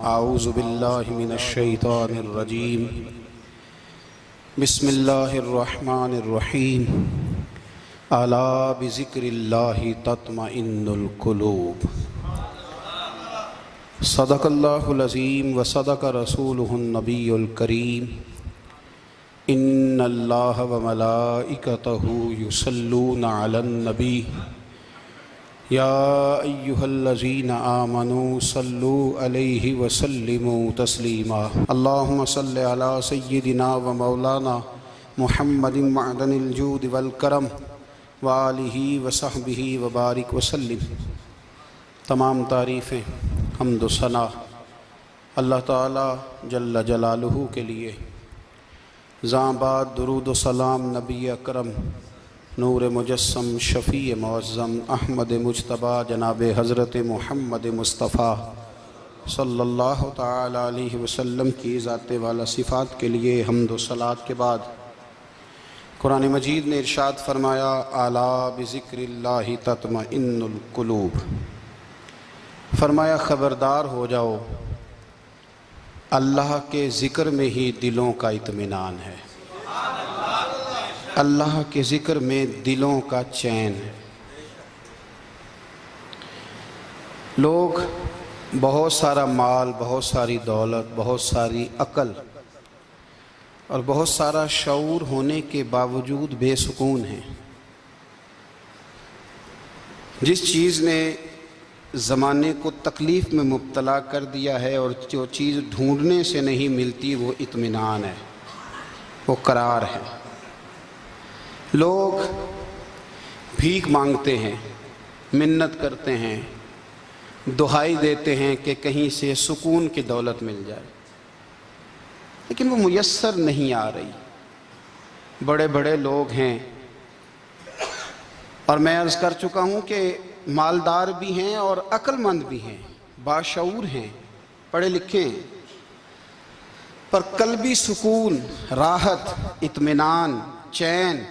اعوذ باللہ من الشیطان الرجیم بسم اللہ الرحمن الرحیم الا بذکر اللہ تطمئن القلوب صدق اللہ العظیم وصدق رسولہ النبی الکریم ان اللہ وملائکتہ یصلون علی النبی یا ایہا الذین آمنوا صلوا علیہ وسلموا تسلیما اللہم صل علی سیدنا و مولانا محمد معدن الجود والکرم وآلہ وصحبہ وبارک وسلم۔ تمام تعریفیں حمد و ثنا اللہ تعالی جل جلالہ کے لیے۔ زاں بعد درود و سلام نبی اکرم نور مجسم شفیع معظم احمد مجتبیٰ جناب حضرت محمد مصطفیٰ صلی اللہ تعالی علیہ وسلم کی ذات والا صفات کے لیے حمد و صلوات کے بعد قرآن مجید نے ارشاد فرمایا الا بذکر اللہ تطمئن القلوب، فرمایا خبردار ہو جاؤ اللہ کے ذکر میں ہی دلوں کا اطمینان ہے، اللہ کے ذکر میں دلوں کا چین ہے۔ لوگ بہت سارا مال، بہت ساری دولت، بہت ساری عقل اور بہت سارا شعور ہونے کے باوجود بے سکون ہیں۔ جس چیز نے زمانے کو تکلیف میں مبتلا کر دیا ہے اور جو چیز ڈھونڈنے سے نہیں ملتی وہ اطمینان ہے، وہ قرار ہے۔ لوگ بھیک مانگتے ہیں، منت کرتے ہیں، دہائی دیتے ہیں کہ کہیں سے سکون کی دولت مل جائے، لیکن وہ میسر نہیں آ رہی۔ بڑے بڑے لوگ ہیں اور میں عرض کر چکا ہوں کہ مالدار بھی ہیں اور عقل مند بھی ہیں، باشعور ہیں، پڑھے لکھے ہیں، پر قلبی سکون، راحت، اطمینان، چین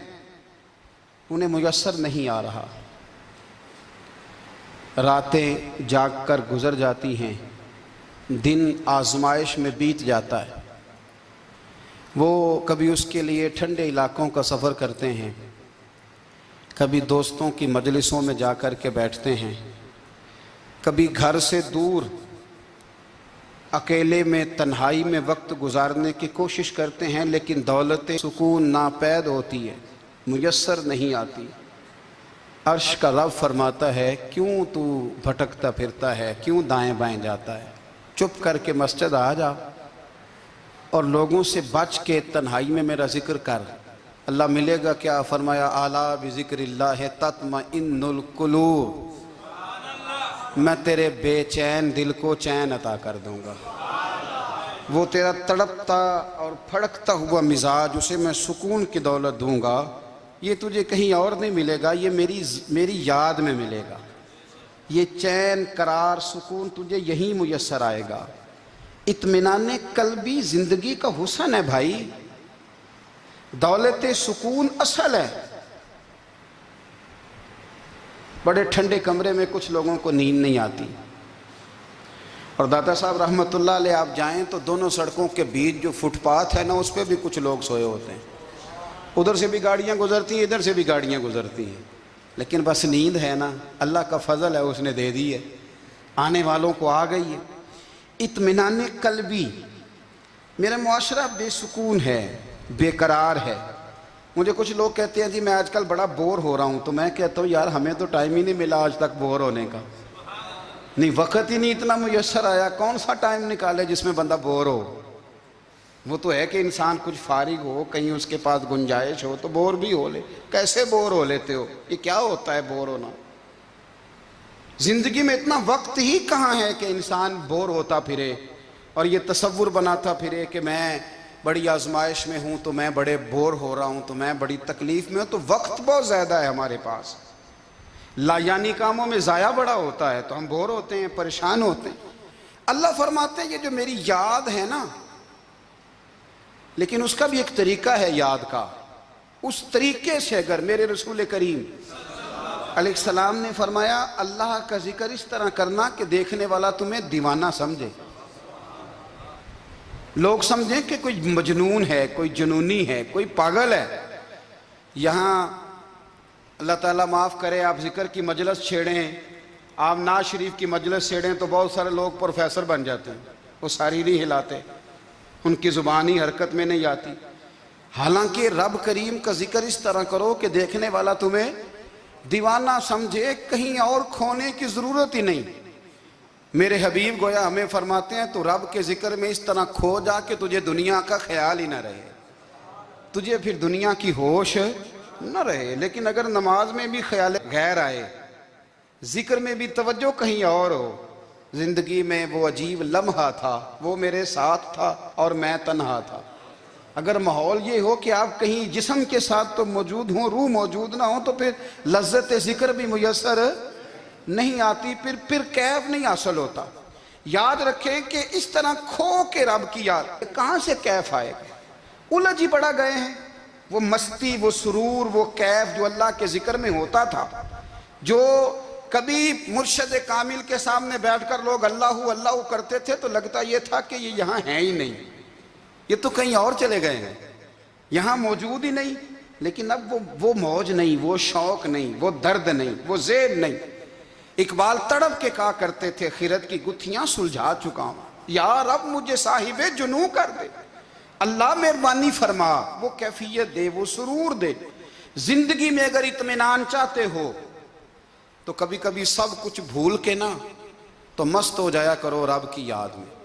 انہیں میسر نہیں آ رہا۔ راتیں جاگ کر گزر جاتی ہیں، دن آزمائش میں بیت جاتا ہے۔ وہ کبھی اس کے لیے ٹھنڈے علاقوں کا سفر کرتے ہیں، کبھی دوستوں کی مجلسوں میں جا کر کے بیٹھتے ہیں، کبھی گھر سے دور اکیلے میں تنہائی میں وقت گزارنے کی کوشش کرتے ہیں، لیکن دولت سکون ناپید ہوتی ہے، میسر نہیں آتی۔ عرش کا رب فرماتا ہے کیوں تو بھٹکتا پھرتا ہے، کیوں دائیں بائیں جاتا ہے، چپ کر کے مسجد آ جا اور لوگوں سے بچ کے تنہائی میں میرا ذکر کر۔ اللہ ملے گا کیا؟ فرمایا اعلیٰ بذکر اللہ تطمئن القلوب، میں تیرے بے چین دل کو چین عطا کر دوں گا۔ وہ تیرا تڑپتا اور پھڑکتا ہوا مزاج، اسے میں سکون کی دولت دوں گا۔ یہ تجھے کہیں اور نہیں ملے گا، یہ میری یاد میں ملے گا۔ یہ چین، قرار، سکون تجھے یہیں میسر آئے گا۔ اطمینان قلبی زندگی کا حسن ہے بھائی، دولت سکون اصل ہے۔ بڑے ٹھنڈے کمرے میں کچھ لوگوں کو نیند نہیں آتی، اور داتا صاحب رحمۃ اللہ علیہ آپ جائیں تو دونوں سڑکوں کے بیچ جو فٹ پاتھ ہے نا، اس پہ بھی کچھ لوگ سوئے ہوتے ہیں۔ ادھر سے بھی گاڑیاں گزرتی ہیں، ادھر سے بھی گاڑیاں گزرتی ہیں، لیکن بس نیند ہے نا، اللہ کا فضل ہے، اس نے دے دی ہے، آنے والوں کو آ گئی ہے۔ اطمینان قلبی۔ میرا معاشرہ بے سکون ہے، بے قرار ہے۔ مجھے کچھ لوگ کہتے ہیں جی میں آج کل بڑا بور ہو رہا ہوں، تو میں کہتا ہوں یار ہمیں تو ٹائم ہی نہیں ملا آج تک بور ہونے کا، نہیں وقت ہی نہیں اتنا میسر آیا، کون سا ٹائم نکالے جس میں بندہ بور ہو۔ وہ تو ہے کہ انسان کچھ فارغ ہو، کہیں اس کے پاس گنجائش ہو تو بور بھی ہو لے۔ کیسے بور ہو لیتے ہو؟ یہ کیا ہوتا ہے بور ہونا؟ زندگی میں اتنا وقت ہی کہاں ہے کہ انسان بور ہوتا پھرے اور یہ تصور بناتا پھرے کہ میں بڑی آزمائش میں ہوں تو میں بڑے بور ہو رہا ہوں، تو میں بڑی تکلیف میں ہوں۔ تو وقت بہت زیادہ ہے ہمارے پاس، لایانی کاموں میں ضائع بڑا ہوتا ہے، تو ہم بور ہوتے ہیں، پریشان ہوتے ہیں۔ اللہ فرماتے ہیں یہ جو میری یاد ہے نا، لیکن اس کا بھی ایک طریقہ ہے یاد کا، اس طریقے سے اگر میرے رسول کریم علیہ السلام نے فرمایا اللہ کا ذکر اس طرح کرنا کہ دیکھنے والا تمہیں دیوانہ سمجھے۔ لوگ سمجھیں کہ کوئی مجنون ہے، کوئی جنونی ہے، کوئی پاگل ہے۔ یہاں اللہ تعالیٰ معاف کرے، آپ ذکر کی مجلس چھیڑیں، آپ نعت شریف کی مجلس چھیڑیں تو بہت سارے لوگ پروفیسر بن جاتے ہیں، وہ ساری نہیں ہلاتے، ان کی زبان ہی حرکت میں نہیں آتی۔ حالانکہ رب کریم کا ذکر اس طرح کرو کہ دیکھنے والا تمہیں دیوانہ سمجھے، کہیں اور کھونے کی ضرورت ہی نہیں۔ میرے حبیب گویا ہمیں فرماتے ہیں تو رب کے ذکر میں اس طرح کھو جا کہ تجھے دنیا کا خیال ہی نہ رہے، تجھے پھر دنیا کی ہوش نہ رہے۔ لیکن اگر نماز میں بھی خیال غیر آئے، ذکر میں بھی توجہ کہیں اور ہو، زندگی میں وہ عجیب لمحہ تھا، وہ میرے ساتھ تھا اور میں تنہا تھا، اگر ماحول یہ ہو کہ آپ کہیں جسم کے ساتھ تو موجود ہوں، روح موجود نہ ہو، تو پھر لذت ذکر بھی میسر نہیں آتی، پھر کیف نہیں حاصل ہوتا۔ یاد رکھیں کہ اس طرح کھو کے رب کی یاد کہاں سے کیف آئے گا؟ الجھ ہی پڑا گئے ہیں۔ وہ مستی، وہ سرور، وہ کیف جو اللہ کے ذکر میں ہوتا تھا، جو کبھی مرشد کامل کے سامنے بیٹھ کر لوگ اللہ اللہ کرتے تھے تو لگتا یہ تھا کہ یہ یہاں ہیں ہی نہیں، یہ تو کہیں اور چلے گئے ہیں، یہاں موجود ہی نہیں۔ لیکن اب وہ موج نہیں، وہ شوق نہیں، وہ درد نہیں، وہ زیر نہیں۔ اقبال تڑپ کے کہا کرتے تھے، خیرت کی گتھیاں سلجھا چکا ہوں، یا رب مجھے صاحب جنوں کر دے، اللہ مہربانی فرما، وہ کیفیت دے، وہ سرور دے۔ زندگی میں اگر اطمینان چاہتے ہو تو کبھی کبھی سب کچھ بھول کے نا تو مست ہو جایا کرو رب کی یاد میں۔